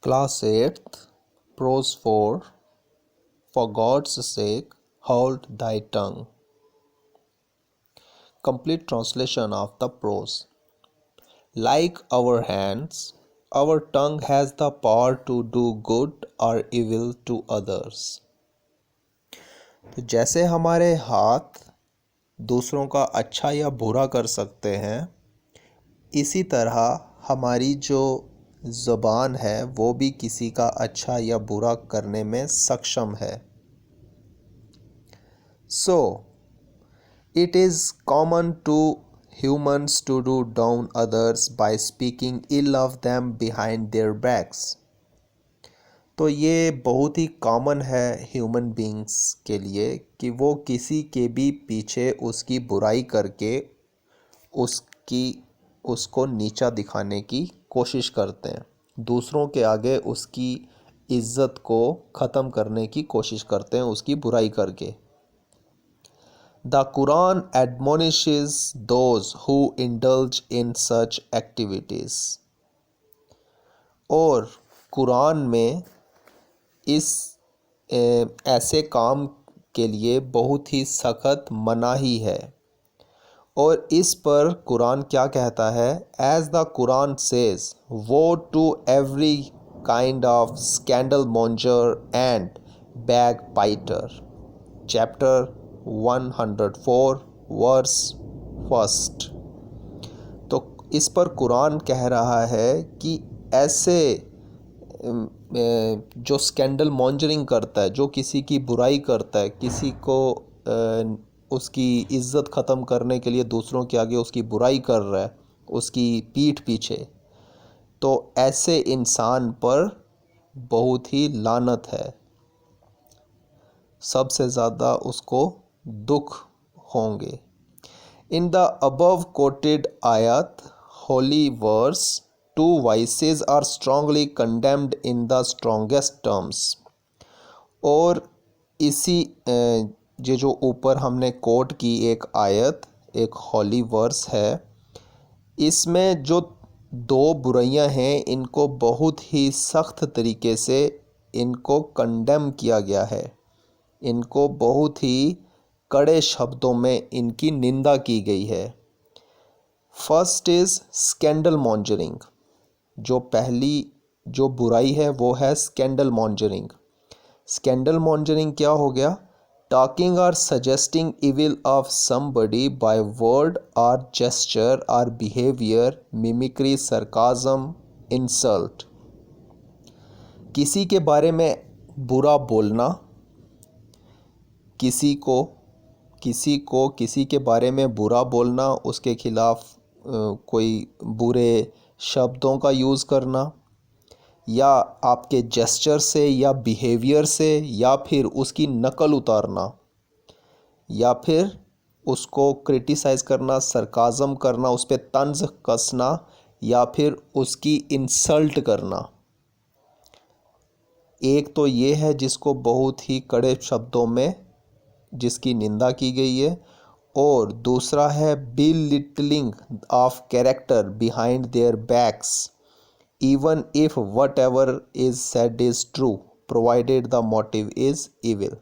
Class 8th, Prose 4. For God's sake, hold thy tongue. Complete translation of the prose. Like our hands, our tongue has the power to do good or evil to others. तो जैसे हमारे हाथ दूसरों का अच्छा या बुरा कर सकते हैं, इसी तरह हमारी जो ज़बान है वो भी किसी का अच्छा या बुरा करने में सक्षम है. So, it is common to humans to do down others by speaking ill of them behind their backs. तो ये बहुत ही कॉमन है ह्यूमन बींग्स के लिए कि वो किसी के भी पीछे उसकी बुराई करके उसको नीचा दिखाने की कोशिश करते हैं. दूसरों के आगे उसकी इज्जत को ख़त्म करने की कोशिश करते हैं उसकी बुराई करके. The Quran admonishes those who indulge in such activities. और कुरान में इस ऐसे काम के लिए बहुत ही सख्त मनाही है. और इस पर कुरान क्या कहता है? As the Quran says, woe to every kind of scandal monger and backbiter. Chapter 104 verse 1. तो इस पर कुरान कह रहा है कि ऐसे जो स्कैंडल मॉन्जरिंग करता है, जो किसी की बुराई करता है, किसी को उसकी इज़्ज़त ख़त्म करने के लिए दूसरों के आगे उसकी बुराई कर रहा है उसकी पीठ पीछे, तो ऐसे इंसान पर बहुत ही लानत है. सबसे ज़्यादा उसको दुख होंगे. In the above quoted ayat, holy verse, two vices are strongly condemned in the strongest terms. और इसी ये जो ऊपर हमने कोट की एक आयत, एक होली वर्स है, इसमें जो दो बुराइयां हैं इनको बहुत ही सख्त तरीके से इनको कंडेम किया गया है. इनको बहुत ही कड़े शब्दों में इनकी निंदा की गई है. First is scandal mongering. जो पहली जो बुराई है वो है स्कैंडल मॉन्जरिंग. स्कैंडल मॉन्जरिंग क्या हो गया? टॉकिंग और suggesting evil of somebody by word और जेस्चर और बिहेवियर, मिमिक्री, सरकाज़म, इंसल्ट. किसी के बारे में बुरा बोलना, किसी के बारे में बुरा बोलना, उसके खिलाफ कोई बुरे शब्दों का यूज़ करना, या आपके जेस्चर से या बिहेवियर से, या फिर उसकी नकल उतारना, या फिर उसको क्रिटिसाइज़ करना, सरकाज़म करना, उस पर तंज कसना, या फिर उसकी इंसल्ट करना. एक तो ये है जिसको बहुत ही कड़े शब्दों में जिसकी निंदा की गई है, और दूसरा है belittling of character behind their backs, even if whatever is said is true provided the motive is evil.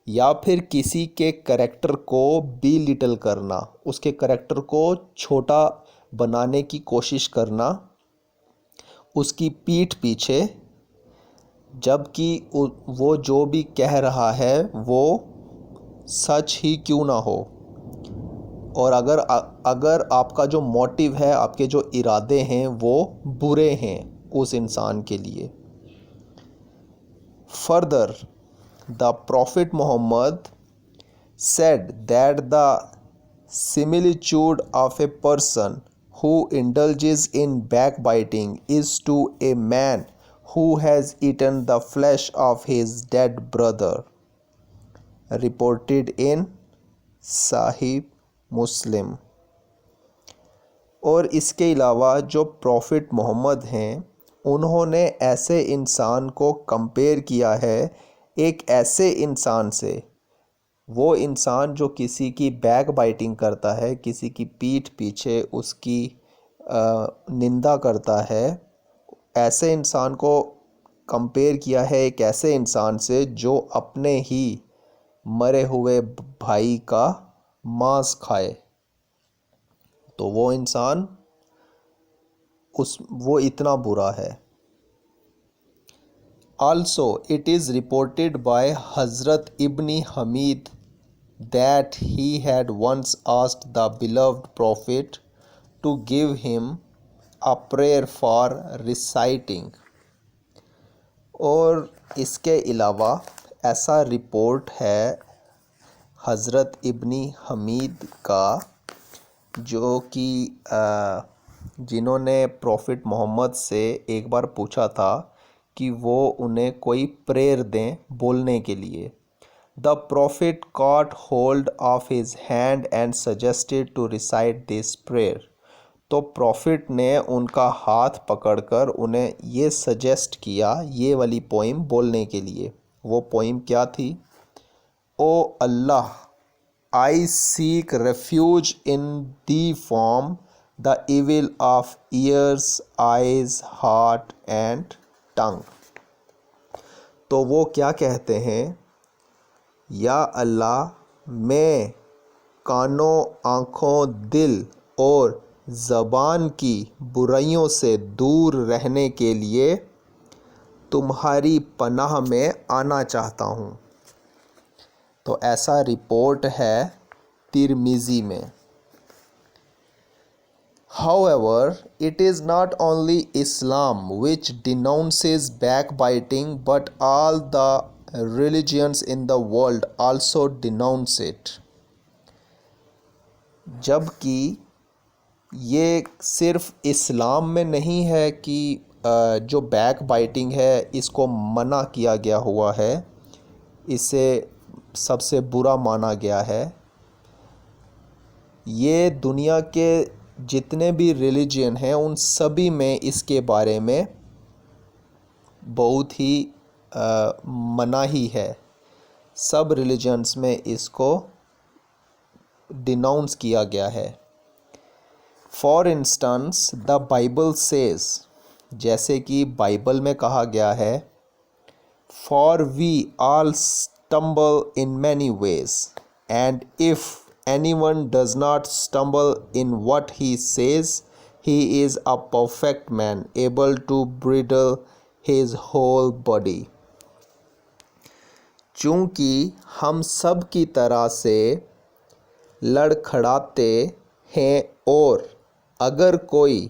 या फिर किसी के कैरेक्टर को बिलिटल करना, उसके कैरेक्टर को छोटा बनाने की कोशिश करना उसकी पीठ पीछे, जबकि वो जो भी कह रहा है वो सच ही क्यों ना हो. और अगर आपका जो मोटिव है, आपके जो इरादे हैं वो बुरे हैं उस इंसान के लिए. Further, the prophet Muhammad said that the similitude of a person who indulges in backbiting is to a man who has eaten the flesh of his dead brother. Reported in Sahih Muslim. और इसके अलावा जो profit Mohammad हैं उन्होंने ऐसे इंसान को compare किया है एक ऐसे इंसान से, वो इंसान जो किसी की बैक बाइटिंग करता है, किसी की पीठ पीछे उसकी निंदा करता है, ऐसे इंसान को कंपेयर किया है एक ऐसे इंसान से जो अपने ही मरे हुए भाई का मांस खाए, तो वो इंसान वो इतना बुरा है। Also, it is reported by Hazrat Ibn Hamid that he had once asked the beloved Prophet to give him a prayer for reciting। और इसके अलावा ऐसा रिपोर्ट है हज़रत इब्न हमीद का, जो कि जिन्होंने प्रॉफिट मोहम्मद से एक बार पूछा था कि वो उन्हें कोई प्रेयर दें बोलने के लिए। The prophet caught hold of his hand and suggested to recite this prayer. तो प्रॉफिट ने उनका हाथ पकड़कर उन्हें ये सजेस्ट किया ये वाली पोइम बोलने के लिए। वो पोइम क्या थी? ओ अल्लाह, I seek refuge in thee from the evil of ears, eyes, heart and tongue। तो वो क्या कहते हैं? या अल्लाह, मैं कानों, आँखों, दिल और ज़बान की बुराइयों से दूर रहने के लिए तुम्हारी पनाह में आना चाहता हूँ। तो ऐसा रिपोर्ट है तिरमिज़ी में। However, it is not only Islam which denounces backbiting, but all the religions in the world also denounce it। जबकि ये सिर्फ इस्लाम में नहीं है कि जो बैक बाइटिंग है इसको मना किया गया हुआ है, इसे सबसे बुरा माना गया है। ये दुनिया के जितने भी रिलीजन हैं उन सभी में इसके बारे में बहुत ही मनाही है। सब रिलीजन्स में इसको डिनाउंस किया गया है। For instance the Bible says, जैसे कि बाइबल में कहा गया है, for we all stumble in many ways and if anyone does not stumble in what he says, he is a perfect man, able to bridle his whole body। चूँकि हम सब की तरह से लड़खड़ाते हैं और अगर कोई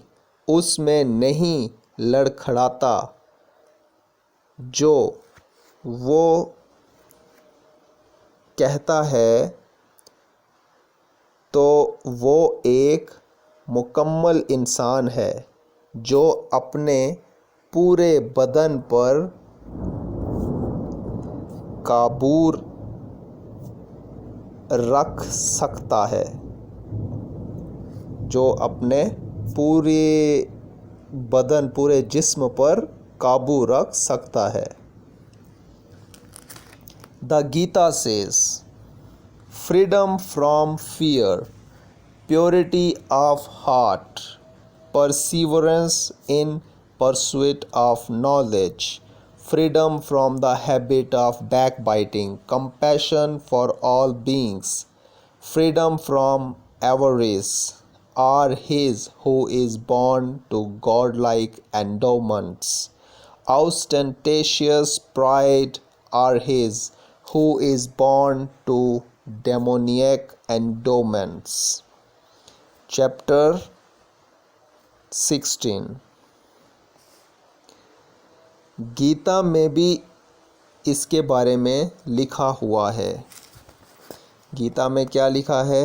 उसमें नहीं लड़खड़ाता जो वो कहता है, तो वो एक मुकम्मल इंसान है जो अपने पूरे बदन पर काबू रख सकता है, जो अपने पूरे बदन, पूरे जिस्म पर काबू रख सकता है। The Gita says, freedom from fear, purity of heart, perseverance in pursuit of knowledge, freedom from the habit of backbiting, compassion for all beings, freedom from avarice are his who is born to godlike endowments, ostentatious pride are his who is born to demoniac endowments। Chapter 16। Gita में भी इसके बारे में लिखा हुआ है। गीता में क्या लिखा है?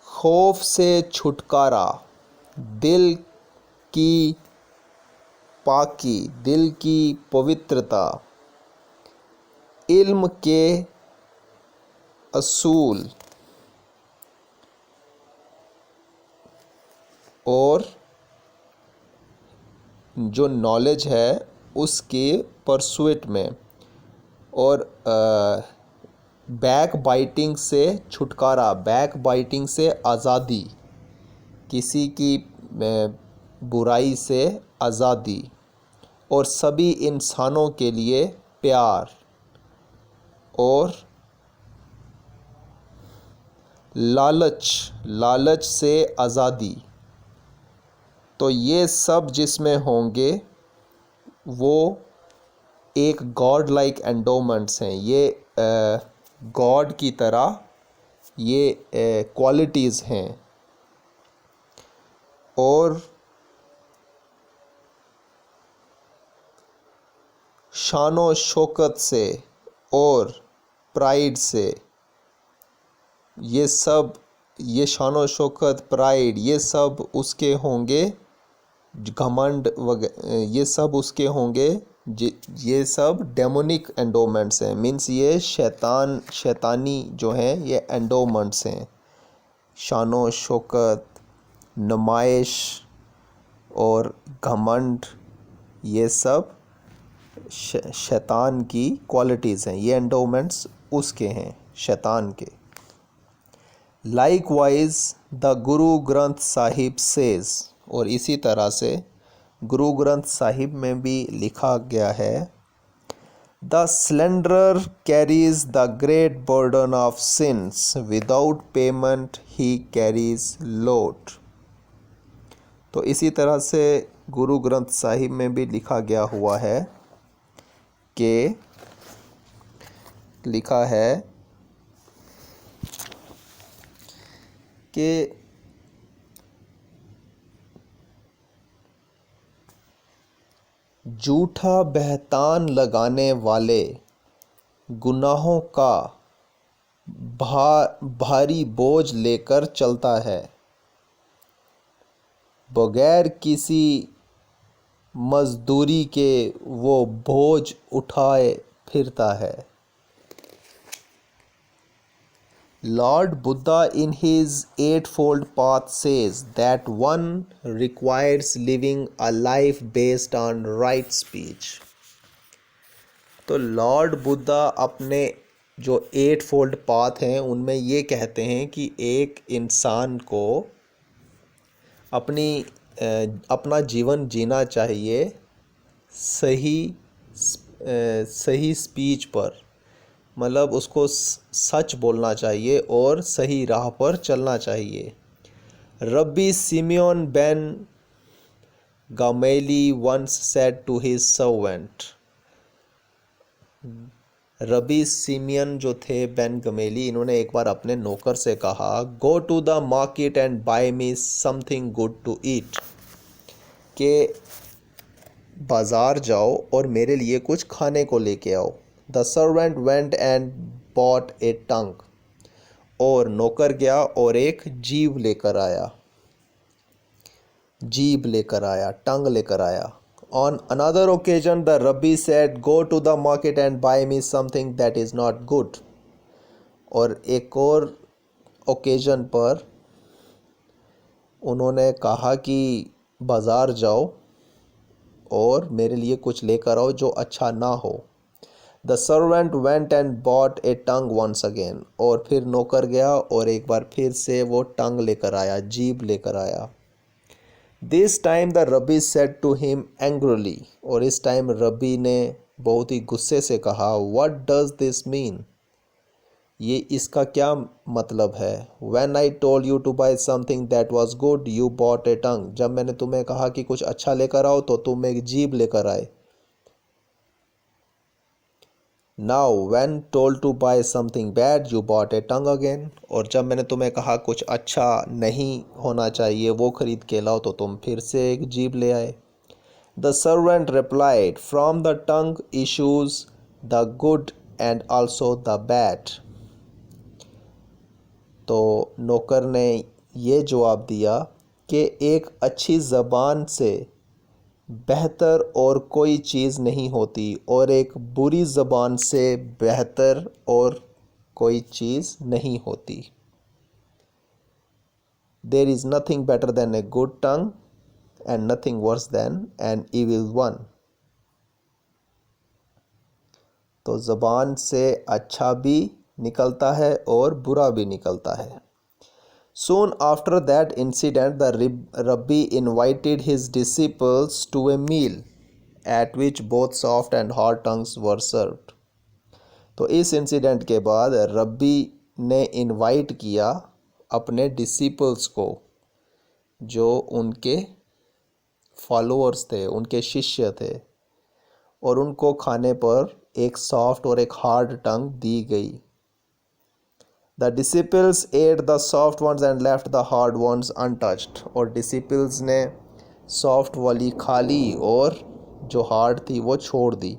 खौफ से छुटकारा, दिल की पाकी, दिल की पवित्रता, इल्म के असूल और जो नॉलेज है उसके परसुएट में, और बैक बाइटिंग से छुटकारा, बैक बाइटिंग से आज़ादी, किसी की बुराई से आज़ादी और सभी इंसानों के लिए प्यार और लालच से आज़ादी। तो ये सब जिसमें होंगे वो एक गॉड लाइक एंडोमेंट्स हैं। ये गॉड की तरह ये क्वालिटीज़ हैं और शानो शौकत से और प्राइड से ये शानो शौकत प्राइड ये सब उसके होंगे, घमंड वगैरह ये सब उसके होंगे। ये सब डेमोनिक एंडोमेंट्स हैं, मीन्स ये शैतानी जो हैं ये एंडोमेंट्स हैं। शानो शौकत, नुमाइश और घमंड ये सब शैतान की क्वालिटीज़ हैं, ये एंडोमेंट्स उसके हैं शैतान के। Likewise the Guru Granth Sahib says, और इसी तरह से गुरु ग्रंथ साहिब में भी लिखा गया है, the slanderer carries the great burden of sins without payment he carries load. तो इसी तरह से गुरु ग्रंथ साहिब में भी लिखा गया हुआ है कि लिखा है कि झूठा बहतान लगाने वाले गुनाहों का भारी बोझ लेकर चलता है, बगैर किसी मजदूरी के वो बोझ उठाए फिरता है। Lord Buddha in his Eightfold Path says that one requires living a life based on right speech. तो लॉर्ड बुद्धा अपने जो 8 फोल्ड पाथ हैं उनमें ये कहते हैं कि एक इंसान को अपना जीवन जीना चाहिए सही स्पीच पर, मतलब उसको सच बोलना चाहिए और सही राह पर चलना चाहिए। Rabbi Simeon ben Gamaliel once said to his servant, Rabbi Simeon जो थे बेन गमेली, इन्होंने एक बार अपने नौकर से कहा, go to the market and buy me something good to eat, के बाज़ार जाओ और मेरे लिए कुछ खाने को लेके आओ। The servant went and bought a tongue, और नौकर गया और एक जीभ लेकर आया, टंग लेकर आया। On another occasion the Rabbi said, go to the market and buy me something that is not good. और एक और ओकेजन पर उन्होंने कहा कि बाज़ार जाओ और मेरे लिए कुछ लेकर आओ जो अच्छा ना हो। The servant went and bought a tongue once again, और फिर नौकर गया और एक बार फिर से वो टंग लेकर आया, जीभ लेकर आया। This time the Rabbi said to him angrily, और इस टाइम रबी ने बहुत ही गुस्से से कहा, What does this mean? ये इसका क्या मतलब है? When I told you to buy something that was good, you bought a tongue. जब मैंने तुम्हें कहा कि कुछ अच्छा लेकर आओ तो तुम एक जीभ लेकर आए। Now when told to buy something bad, you bought a tongue again. और जब मैंने तुम्हें कहा कुछ अच्छा नहीं होना चाहिए वो खरीद के लाओ तो तुम फिर से एक जीभ ले आए। The servant replied, from the tongue issues the good and also the bad. तो नौकर ने ये जवाब दिया कि एक अच्छी ज़बान से बेहतर और कोई चीज़ नहीं होती और एक बुरी ज़बान से बेहतर और कोई चीज़ नहीं होती। There is nothing better than a good tongue and nothing worse than an evil one. तो ज़बान से अच्छा भी निकलता है और बुरा भी निकलता है। Soon after that incident, the Rabbi invited his disciples to a meal at which both soft and hard tongues were served. तो इस इंसिडेंट के बाद रब्बी ने इनवाइट किया अपने डिसिपल्स को, जो उनके फॉलोअर्स थे, उनके शिष्य थे, और उनको खाने पर एक सॉफ्ट और एक हार्ड टंग दी गई. The disciples ate the soft ones and left the hard ones untouched. और disciples ने सॉफ्ट वाली खा ली और जो हार्ड थी वो छोड़ दी.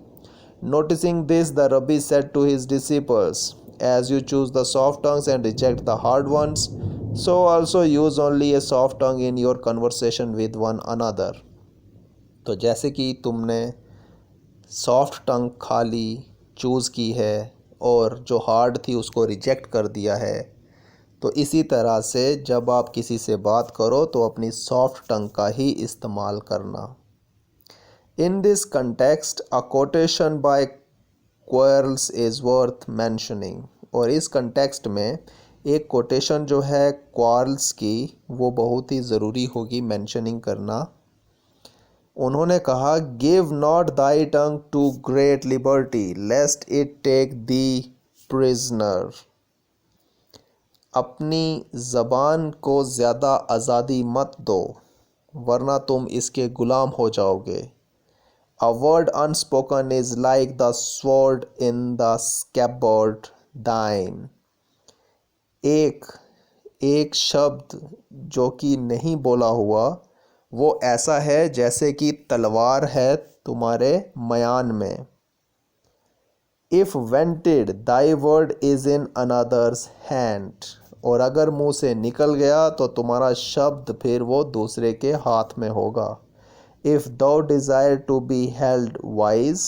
Noticing this, the Rabbi said to his disciples, as you choose the soft tongues and reject the hard ones, so also use only a soft tongue in your conversation with one another. तो जैसे कि तुमने soft टंग खा ली, choose की है, और जो hard थी उसको रिजेक्ट कर दिया है, तो इसी तरह से जब आप किसी से बात करो तो अपनी सॉफ्ट टंग का ही इस्तेमाल करना. In this context a quotation by Quarles is worth mentioning. और इस कंटेक्स्ट में एक कोटेशन जो है क्वार्ल्स की, वो बहुत ही ज़रूरी होगी मैंशनिंग करना. उन्होंने कहा, give not thy tongue too great liberty lest it take thee prisoner. अपनी ज़बान को ज़्यादा आज़ादी मत दो वरना तुम इसके गुलाम हो जाओगे. A word unspoken is like the sword in the scabbard thine. एक शब्द जो कि नहीं बोला हुआ वो ऐसा है जैसे कि तलवार है तुम्हारे मयान में. If vented, thy word is in another's hand. और अगर मुंह से निकल गया तो तुम्हारा शब्द फिर वो दूसरे के हाथ में होगा. If thou desire to be held wise,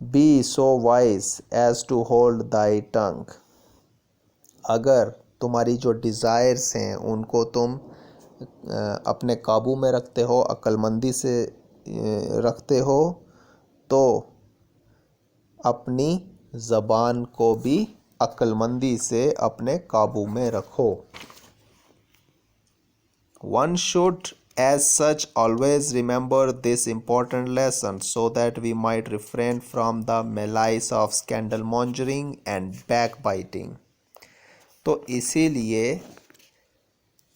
be so wise as to hold thy tongue. अगर तुम्हारी जो डिज़ायर्स हैं उनको तुम अपने काबू में रखते हो, अक्लमंदी से रखते हो, तो अपनी ज़बान को भी अक्लमंदी से अपने काबू में रखो. One should as such always remember this important lesson so that we might refrain from the malice of scandal mongering and backbiting. तो इसीलिए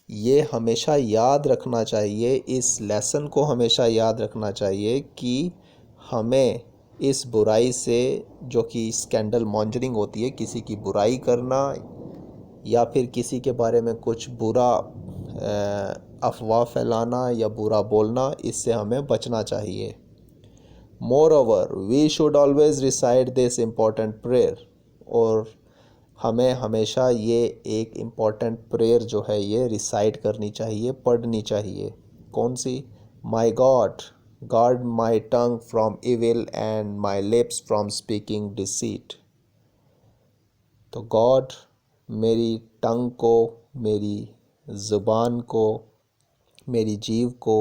ये हमेशा याद रखना चाहिए, इस लेसन को हमेशा याद रखना चाहिए कि हमें इस बुराई से, जो कि स्कैंडल मॉन्जरिंग होती है, किसी की बुराई करना या फिर किसी के बारे में कुछ बुरा अफवाह फैलाना या बुरा बोलना, इससे हमें बचना चाहिए. Moreover we should always recite this important prayer. और हमें हमेशा ये एक इम्पॉर्टेंट प्रेयर जो है ये रिसाइट करनी चाहिए, पढ़नी चाहिए. कौन सी? My God, guard my tongue from evil and my lips from speaking deceit. तो गॉड, मेरी टंग को, मेरी ज़ुबान को, मेरी जीव को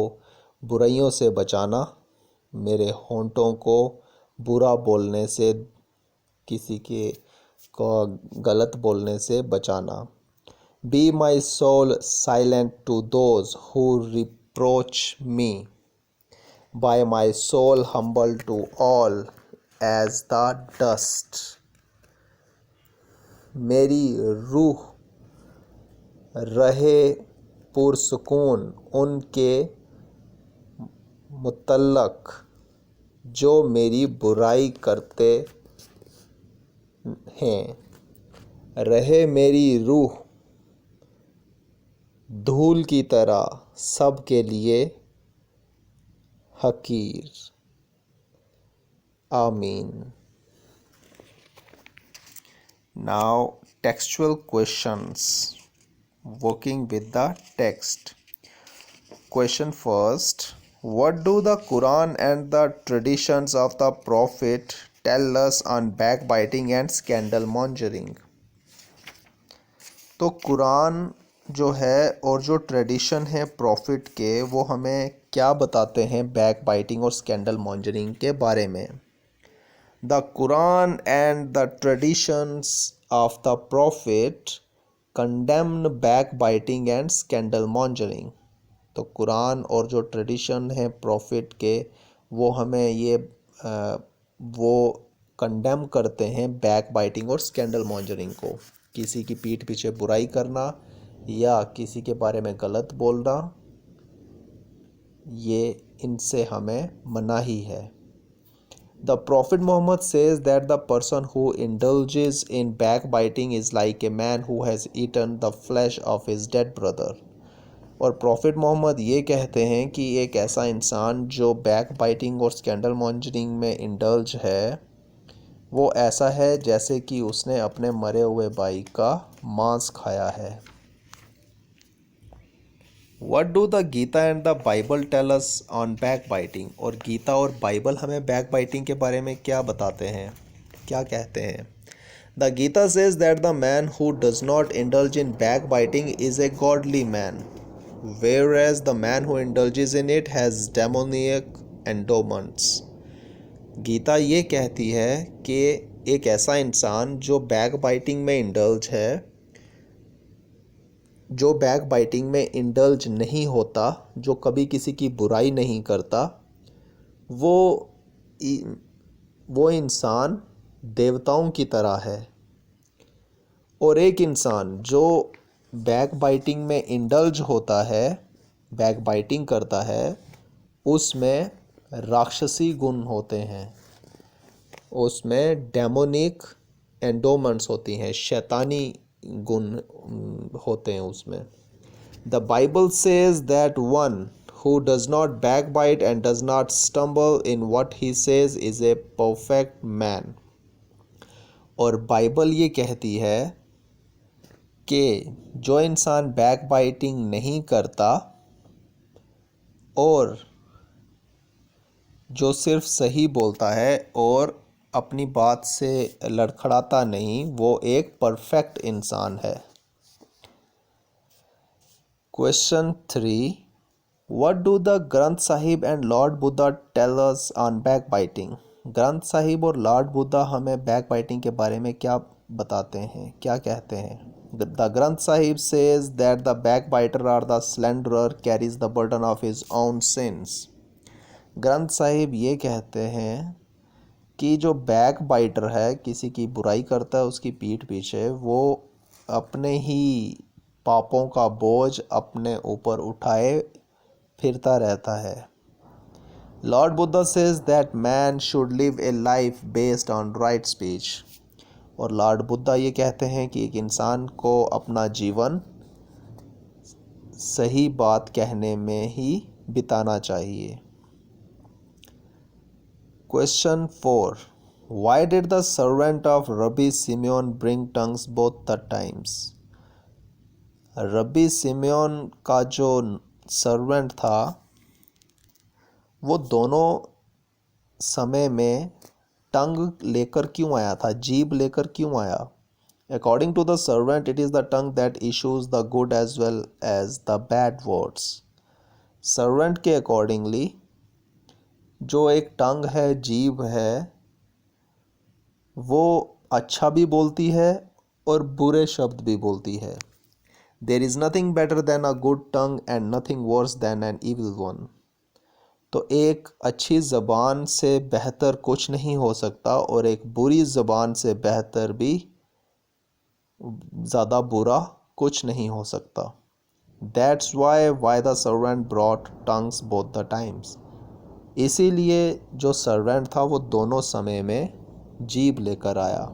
बुराइयों से बचाना, मेरे होंठों को बुरा बोलने से, किसी के को गलत बोलने से बचाना. Be my soul silent to those who reproach me, by my soul humble to all as the dust. मेरी रूह रहे पुरसुकून उनके मुतल्लक जो मेरी बुराई करते हैं. रहे मेरी रूह धूल की तरह सब के लिए हकीर. आमीन. Now textual questions working with the text. Question first, what do the Quran and the traditions of the Prophet tell us on backbiting and scandal mongering? तो कुरान जो है और जो ट्रेडिशन है प्रॉफिट के, वो हमें क्या बताते हैं बैक बाइटिंग और स्कैंडल मॉन्जरिंग के बारे में. The Quran and the traditions of the Prophet condemned backbiting and scandal mongering. तो कुरान और जो ट्रेडिशन है प्रॉफिट के वो हमें ये वो कंडेम करते हैं बैक बाइटिंग और स्कैंडल मॉन्जरिंग को, किसी की पीठ पीछे बुराई करना या किसी के बारे में गलत बोलना, ये इनसे हमें मनाही है. The Prophet Muhammad says that the person who indulges in backbiting is like a man who has eaten the flesh of his dead brother. और प्रॉफिट मोहम्मद ये कहते हैं कि एक ऐसा इंसान जो बैक बाइटिंग और स्कैंडल मॉन्जरिंग में इंडल्ज है वो ऐसा है जैसे कि उसने अपने मरे हुए भाई का मांस खाया है. What do the Gita and the Bible tell us on backbiting? और गीता और बाइबल हमें बैक बाइटिंग के बारे में क्या बताते हैं, क्या कहते हैं? The Gita says that the man who does not indulge in backbiting is a godly man, whereas the man who indulges in it has demoniac endowments. Gita ये कहती है कि एक ऐसा इंसान जो बैकबाइटिंग में इंडल्ज है, जो बैकबाइटिंग में इंडल्ज नहीं होता, जो कभी किसी की बुराई नहीं करता, वो इंसान देवताओं की तरह है. और एक इंसान जो बैकबाइटिंग में इंडल्ज होता है, बैकबाइटिंग करता है, उसमें राक्षसी गुण होते हैं, उसमें डेमोनिक एंडोमेंट्स होती हैं, शैतानी गुण होते हैं उसमें. The Bible says that one who does not backbite and does not stumble in what he says is a perfect man. और बाइबल ये कहती है कि जो इंसान बैकबाइटिंग नहीं करता और जो सिर्फ सही बोलता है और अपनी बात से लड़खड़ाता नहीं, वो एक परफेक्ट इंसान है. Question 3. What do the Granth Sahib and Lord Buddha tell us on backbiting? Granth Sahib और लॉर्ड बुद्धा हमें बैकबाइटिंग के बारे में क्या बताते हैं, क्या कहते हैं? The Granth Sahib says that the backbiter or the slanderer carries the burden of his own sins. Granth Sahib ये कहते हैं कि जो बैकबाइटर है, किसी की बुराई करता है उसकी पीठ पीछे, वो अपने ही पापों का बोझ अपने ऊपर उठाए फिरता रहता है. Lord Buddha says that man should live A life based on right speech. और लॉर्ड बुद्धा ये कहते हैं कि एक इंसान को अपना जीवन सही बात कहने में ही बिताना चाहिए. Question 4. Why did the servant of Rabbi Simeon bring tongues both the times? रबी सिमेओन का जो सर्वेंट था वो दोनों समय में टंग लेकर क्यों आया था, जीभ लेकर क्यों आया? According to the servant it is the tongue that issues the good as well as the bad words. Servant के अकॉर्डिंगली जो एक टंग है, जीभ है, वो अच्छा भी बोलती है और बुरे शब्द भी बोलती है. There is nothing better than a good tongue and nothing worse than an evil one. तो एक अच्छी ज़बान से बेहतर कुछ नहीं हो सकता और एक बुरी ज़बान से बेहतर भी ज़्यादा बुरा कुछ नहीं हो सकता. That's why the servant brought tongues both the times. इसीलिए जो सर्वेंट था वो दोनों समय में जीभ लेकर आया.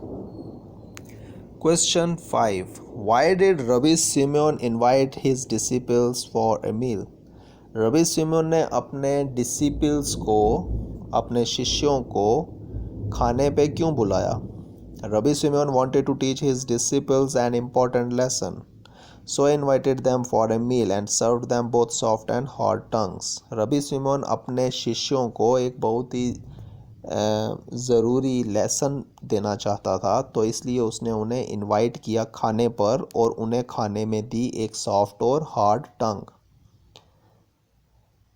Question 5. Why did Rabbi Simeon invite his disciples for a meal? रबी सिमेओन ने अपने डिसिपल्स को, अपने शिष्यों को खाने पे क्यों बुलाया? रबी सिमेओन wanted to teach his disciples an important lesson, so he invited them for a meal and served them both soft and hard tongues. रबी सिमेओन अपने शिष्यों को एक बहुत ही ज़रूरी लेसन देना चाहता था, तो इसलिए उसने उन्हें इनवाइट किया खाने पर और उन्हें खाने में दी एक सॉफ्ट और hard tongue.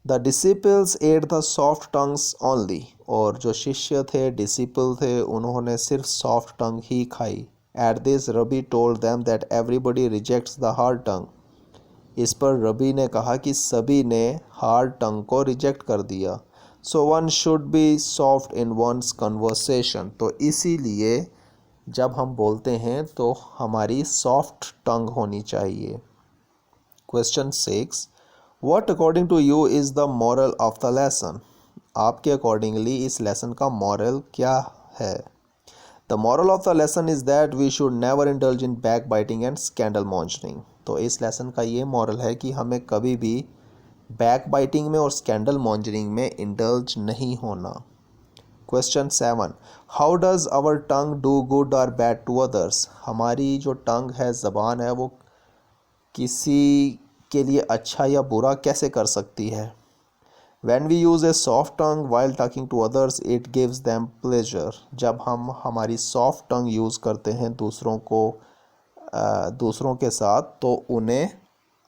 The disciples at the soft tongues only. और जो शिष्य थे, डिसिपल थे, उन्होंने सिर्फ सॉफ्ट टंग ही खाई. At this, Rabi told them that everybody rejects the hard tongue. इस पर रबी ने कहा कि सभी ने हार्ड टंग को रिजेक्ट कर दिया. So one should be soft in one's conversation. तो इसीलिए जब हम बोलते हैं तो हमारी सॉफ्ट टंग होनी चाहिए. Question 6. What according to you is the moral of the lesson. आपके अकॉर्डिंगली इस लेसन का मॉरल क्या है. The moral of the lesson is that we should never indulge in backbiting and scandal mongering. तो इस lesson का ये moral है कि हमें कभी भी बैक बाइटिंग में और स्कैंडल मॉन्जरिंग में इंडल्ज नहीं होना. Question 7. How does our tongue do good or bad to others. हमारी जो टंग है, ज़बान है, वो किसी के लिए अच्छा या बुरा कैसे कर सकती है. When we use a soft tongue while talking to others, it gives them pleasure. जब हम हमारी सॉफ्ट टंग यूज़ करते हैं दूसरों के साथ, तो उन्हें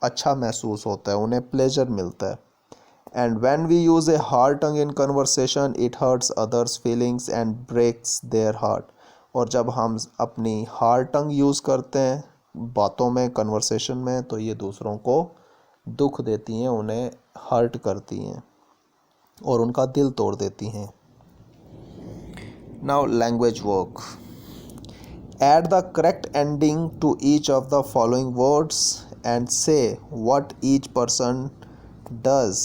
अच्छा महसूस होता है, उन्हें प्लेजर मिलता है. And when we use a hard tongue in conversation, it hurts others' feelings and breaks their heart. और जब हम अपनी हार्ड टंग यूज़ करते हैं बातों में, कन्वर्सेशन में, तो ये दूसरों को दुख देती हैं, उन्हें हर्ट करती हैं और उनका दिल तोड़ देती हैं. Now language work. Add the correct ending to each of the following words and say what each person does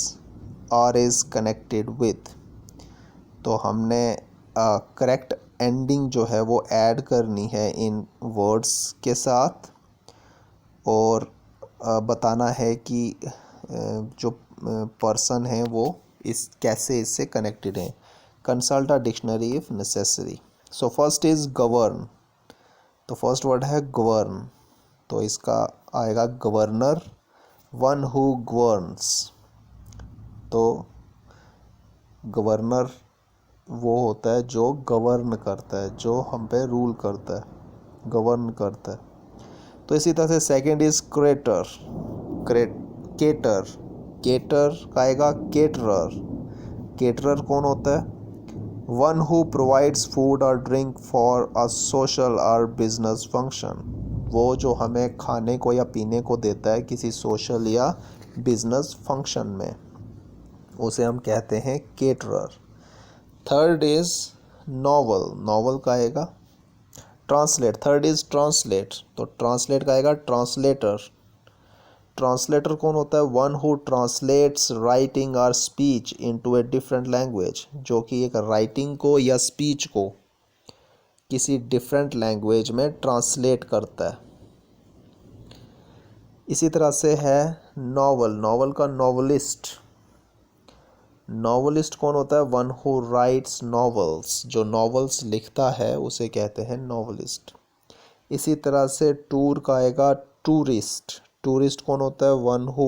or is connected with. तो हमने करेक्ट एंडिंग जो है वो ऐड करनी है इन वर्ड्स के साथ और बताना है कि जो पर्सन है वो कैसे इससे कनेक्टेड है. Consult a dictionary if necessary. So first is govern. तो फर्स्ट वर्ड है गवर्न, तो इसका आएगा गवर्नर. One who governs. तो गवर्नर वो होता है जो गवर्न करता है, जो हम पे रूल करता है, गवर्न करता है. तो इसी तरह से second is crater. Cater. Cater का आएगा केटरर. केटरर कौन होता है. वन हु प्रोवाइड्स फूड और ड्रिंक फॉर अ सोशल और बिजनेस फंक्शन. वो जो हमें खाने को या पीने को देता है किसी सोशल या बिजनेस फंक्शन में, उसे हम कहते हैं caterer. Third is novel. Novel का आएगा ट्रांसलेट. Third is translate. तो ट्रांसलेट का आएगा ट्रांसलेटर. ट्रांसलेटर कौन होता है. वन हु ट्रांसलेट्स राइटिंग और speech into a different language. जो कि एक राइटिंग को या स्पीच को किसी डिफरेंट लैंग्वेज में ट्रांसलेट करता है. इसी तरह से है नॉवल. नॉवल का नॉवलिस्ट. नॉवलिस्ट कौन होता है. One who rights novels. जो नॉवेल्स लिखता है उसे कहते हैं नॉवलिस्ट. इसी तरह से टूर का आएगा टूरिस्ट. टूरिस्ट कौन होता है. वन हु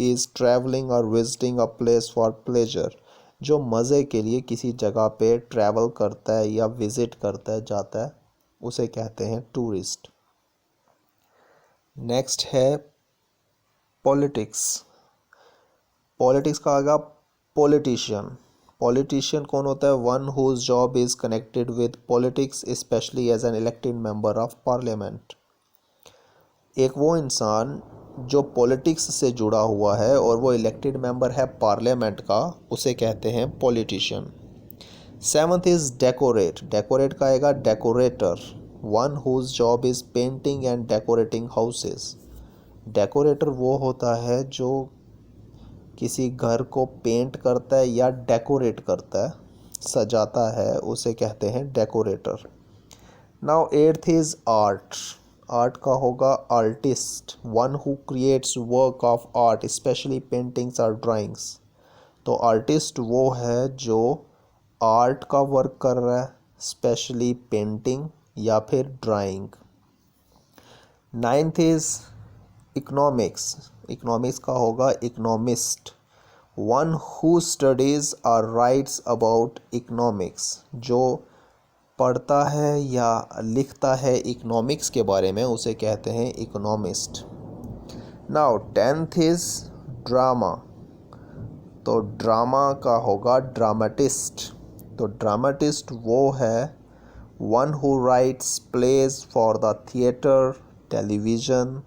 इज़ ट्रैवलिंग और visiting a place for pleasure. जो मज़े के लिए किसी जगह पे ट्रैवल करता है या विज़िट करता है, जाता है, उसे कहते हैं टूरिस्ट. नेक्स्ट है पॉलिटिक्स. पॉलिटिक्स का आएगा पॉलिटिशियन. पॉलिटिशियन कौन होता है. One whose job is connected with politics specially as an elected member of parliament. एक वो इंसान जो पॉलिटिक्स से जुड़ा हुआ है और वो इलेक्टेड मेंबर है पार्लियामेंट का, उसे कहते हैं politician. Seventh is decorate. Decorate का आएगा decorator. One whose job is painting and decorating houses. Decorator वो होता है जो किसी घर को पेंट करता है या डेकोरेट करता है, सजाता है, उसे कहते हैं decorator. Now eighth is art. Art का होगा artist. One who creates work of art specially paintings और ड्राइंग्स. तो आर्टिस्ट वो है जो आर्ट का वर्क कर रहा है, स्पेशली पेंटिंग या फिर drawing. Ninth is economics. Economics का होगा इकोनॉमिस्ट. वन हु स्टडीज़ और राइट्स अबाउट इकोनॉमिक्स. जो पढ़ता है या लिखता है इकोनॉमिक्स के बारे में, उसे कहते हैं economist. Now tenth is drama. तो ड्रामा का होगा ड्रामेटिस्ट. तो ड्रामेटिस्ट वो है one who writes plays for the theatre, television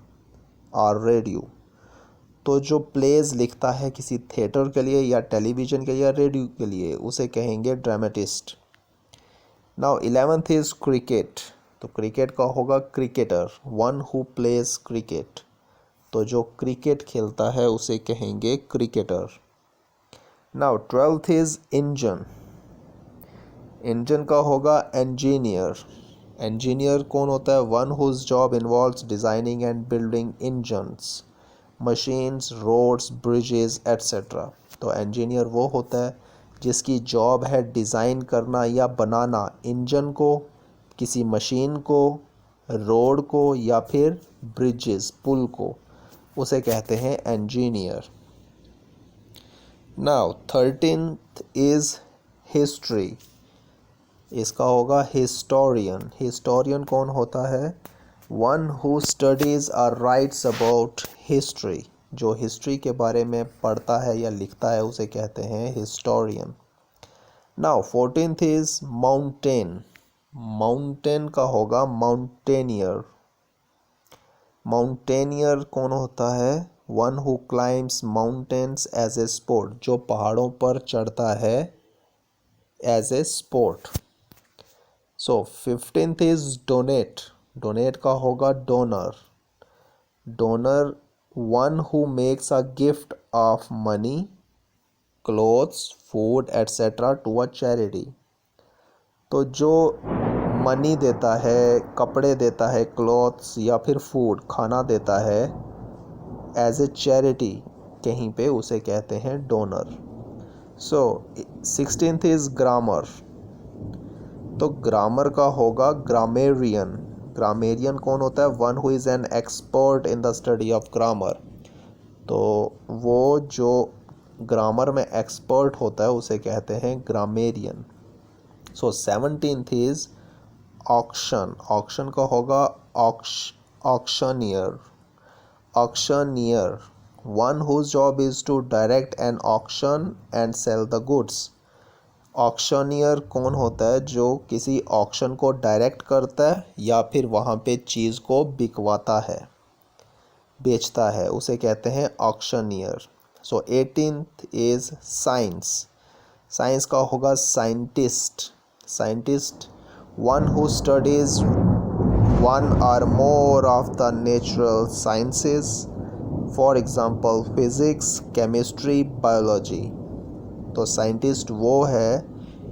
और रेडियो। तो जो प्लेज लिखता है किसी थिएटर के लिए या टेलीविज़न के लिए या रेडियो के लिए उसे कहेंगे dramatist. Now 11th is cricket. तो क्रिकेट का होगा cricketer, one who plays cricket. तो जो क्रिकेट खेलता है उसे कहेंगे cricketer. Now 12th is engine. Engine का होगा इंजीनियर। इंजीनियर कौन होता है? One whose job involves designing and building engines, machines, roads, bridges etcetera. तो इंजीनियर वो होता है जिसकी जॉब है डिज़ाइन करना या बनाना इंजन को, किसी मशीन को, रोड को या फिर ब्रिजेस, पुल को, उसे कहते हैं engineer. Now 13th is history. इसका होगा हिस्टोरियन। हिस्टोरियन कौन होता है? वन हु स्टडीज़ और राइट्स अबाउट हिस्ट्री। जो हिस्ट्री के बारे में पढ़ता है या लिखता है उसे कहते हैं historian. Now 14th is mountain. Mountain का होगा माउंटेनियर। माउंटेनियर कौन होता है? One who climbs mountains as a sport. जो पहाड़ों पर चढ़ता है as a sport. So 15th is donate. Donate का होगा donor. Donor one who makes a gift of money, clothes, food etcetera to a charity. तो जो मनी देता है, कपड़े देता है, क्लॉथ्स या फिर फूड, खाना देता है एज ए चैरिटी कहीं पे, उसे कहते हैं donor. So 16th is grammar. तो ग्रामर का होगा ग्रामेरियन। ग्रामेरियन कौन होता है? One who is an expert in the study of grammar. तो वो जो ग्रामर में एक्सपर्ट होता है उसे कहते हैं grammarian. So 17th is auction. Auction का होगा auctioneer. Auctioneer one whose job is to direct an auction and sell the goods. Auctioneer कौन होता है? जो किसी ऑक्शन को डायरेक्ट करता है या फिर वहाँ पे चीज़ को बिकवाता है, बेचता है, उसे कहते हैं auctioneer. So 18th is science. Science का होगा scientist. Scientist one who studies one or more of the natural sciences, for example physics, chemistry, biology. तो साइंटिस्ट वो है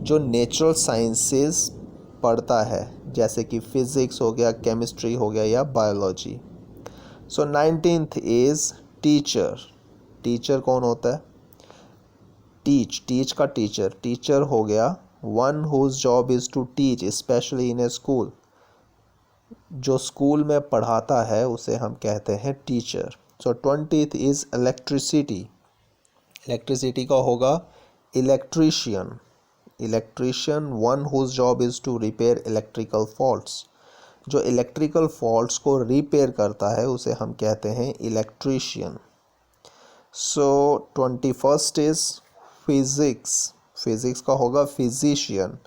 जो नेचुरल साइंसेस पढ़ता है, जैसे कि फिज़िक्स हो गया, केमिस्ट्री हो गया या biology. So 19th is teacher. Teacher कौन होता है? टीच का टीचर। टीचर हो गया one whose job is to teach specially in a school. जो स्कूल में पढ़ाता है उसे हम कहते हैं teacher. So 20th is electricity. Electricity का होगा electrician. Electrician one whose job is to repair electrical faults. जो इलेक्ट्रिकल फॉल्ट्स को रिपेयर करता है उसे हम कहते हैं electrician. So 21st is physics. Physics का होगा physician,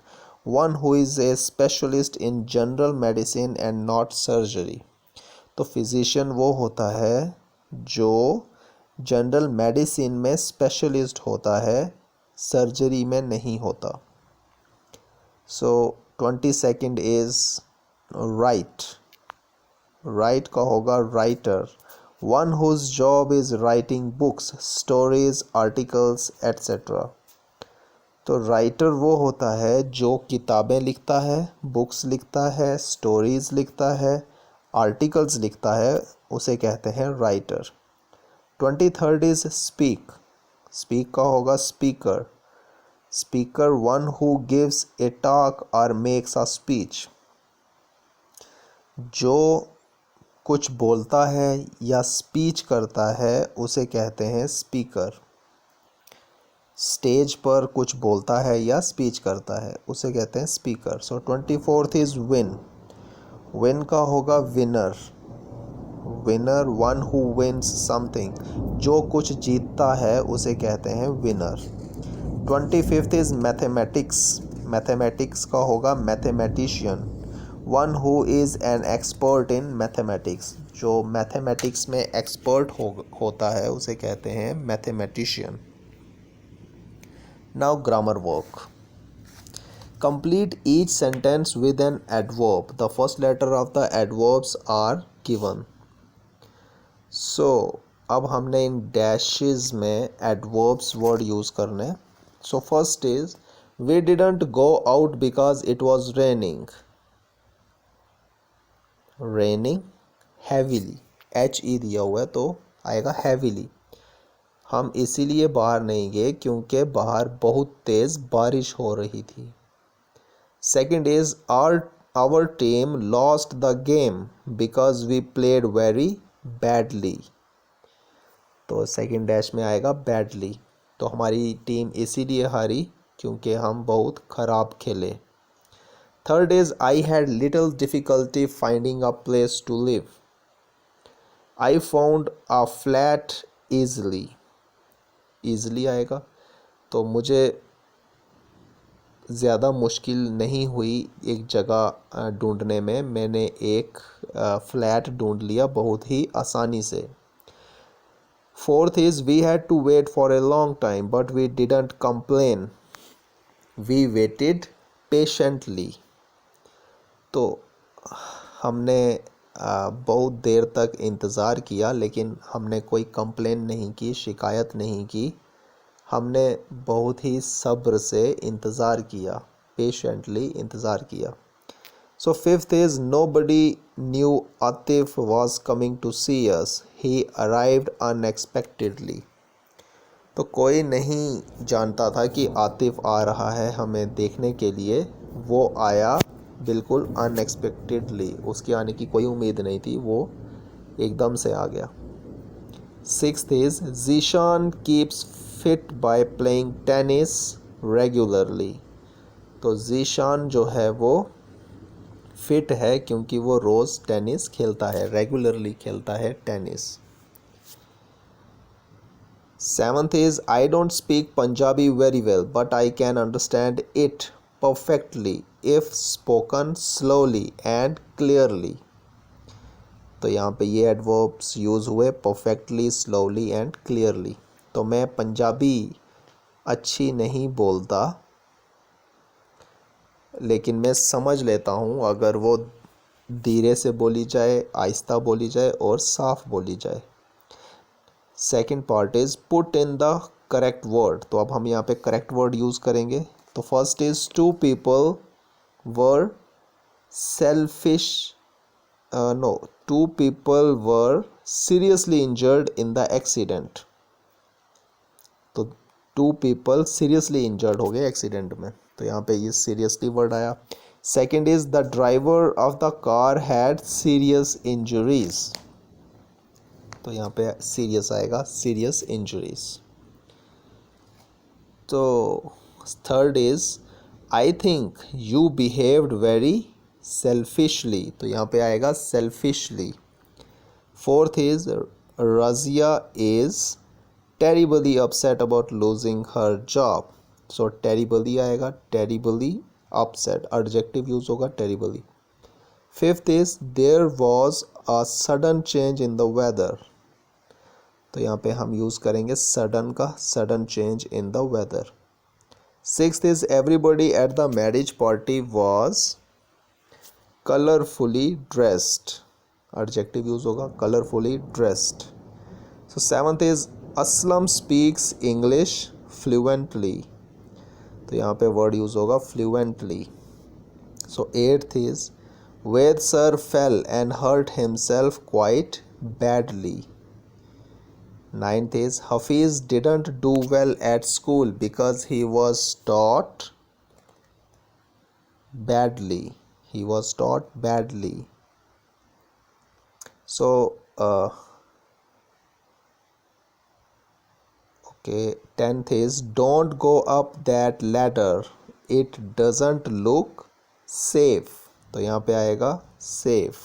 one who is a specialist in general medicine and not surgery. तो फिजिशियन वो होता है जो जनरल मेडिसिन में स्पेशलिस्ट होता है, सर्जरी में नहीं होता। सो 22nd इज़ राइट। राइट का होगा writer, one whose job is writing books, stories, articles etcetera. तो राइटर वो होता है जो किताबें लिखता है, बुक्स लिखता है, स्टोरीज़ लिखता है, आर्टिकल्स लिखता है, उसे कहते हैं writer. 23rd is speak. Speak का होगा speaker. Speaker one who gives A talk और मेक्स अ स्पीच। जो कुछ बोलता है या स्पीच करता है उसे कहते हैं स्पीकर। स्टेज पर कुछ बोलता है या स्पीच करता है उसे कहते हैं speaker. So 24th is win. Win का होगा winner. Winner one who wins something. जो कुछ जीतता है उसे कहते हैं winner. 25th is mathematics. Mathematics का होगा mathematician, one who is an expert in mathematics. जो मैथमेटिक्स में एक्सपर्ट होता है उसे कहते हैं mathematician. Now grammar work. Complete each sentence with an adverb. The first letter of the adverbs are given. So, अब हमने इन डैशेस में adverbs word use करने। So first is we didn't go out because it was raining. Raining heavily. HE दिया हुआ है तो आएगा heavily. हम इसीलिए बाहर नहीं गए क्योंकि बाहर बहुत तेज़ बारिश हो रही थी। Second is our team lost the game because we played very badly. तो सेकंड डैश में आएगा badly। तो हमारी टीम इसीलिए हारी क्योंकि हम बहुत ख़राब खेले। Third is I had little difficulty finding a place to live. I found a flat easily. Easily आएगा तो मुझे ज़्यादा मुश्किल नहीं हुई एक जगह ढूंढने में, मैंने एक फ्लैट ढूंढ लिया बहुत ही आसानी से। Fourth is we had to wait for a long time but we didn't complain, we waited patiently. तो हमने बहुत देर तक इंतज़ार किया लेकिन हमने कोई कंप्लेन नहीं की, शिकायत नहीं की, हमने बहुत ही सब्र से इंतज़ार किया, पेशेंटली इंतज़ार किया। So fifth is nobody knew Atif was coming to see us, he arrived unexpectedly. तो कोई नहीं जानता था कि आतिफ आ रहा है हमें देखने के लिए, वो आया बिल्कुल अनएक्सपेक्टेडली, उसके आने की कोई उम्मीद नहीं थी, वो एकदम से आ गया। Sixth is Zeeshan keeps feet by playing tennis regularly. तो जीशान जो है वो फिट है क्योंकि वो रोज़ टेनिस खेलता है, रेगुलरली खेलता है tennis. Seventh is I don't speak Punjabi very well but I can understand it perfectly if spoken slowly and clearly. तो यहाँ पे ये एडवर्ब्स यूज़ हुए, परफेक्टली, स्लोली एंड क्लियरली। तो मैं पंजाबी अच्छी नहीं बोलता लेकिन मैं समझ लेता हूँ अगर वो धीरे से बोली जाए, आहिस्ता बोली जाए और साफ बोली जाए। Second part is put in the correct word. तो अब हम यहाँ पे करेक्ट वर्ड यूज़ करेंगे। तो first is two people were selfish two people were seriously injured in the accident. तो two people seriously injured हो गए एक्सीडेंट में, तो यहाँ पे ये seriously वर्ड आया। Second is the driver of the car had serious injuries. तो यहाँ पे सीरियस आएगा, सीरियस इंजरीज। तो third is I think you behaved very selfishly. तो यहाँ पे आएगा selfishly. Fourth is Razia is terribly upset about losing her job. So terribly आएगा, टेरिबली अपसेट, एडजेक्टिव यूज होगा terribly. Fifth is there was a sudden change in the weather. तो यहाँ पे हम यूज़ करेंगे सडन का, sudden change in the weather. Sixth is everybody at the marriage party was colourfully dressed. Adjective use होगा colourfully dressed. So seventh is Aslam speaks English fluently. तो यहाँ पे वर्ड यूज होगा fluently. So eighth is Ved sir fell and hurt himself quite badly. Ninth is Hafiz didn't do well at school because he was taught badly. He was taught badly. So, okay. 10th is don't go up that ladder. It doesn't look safe. तो यहाँ पे आएगा safe.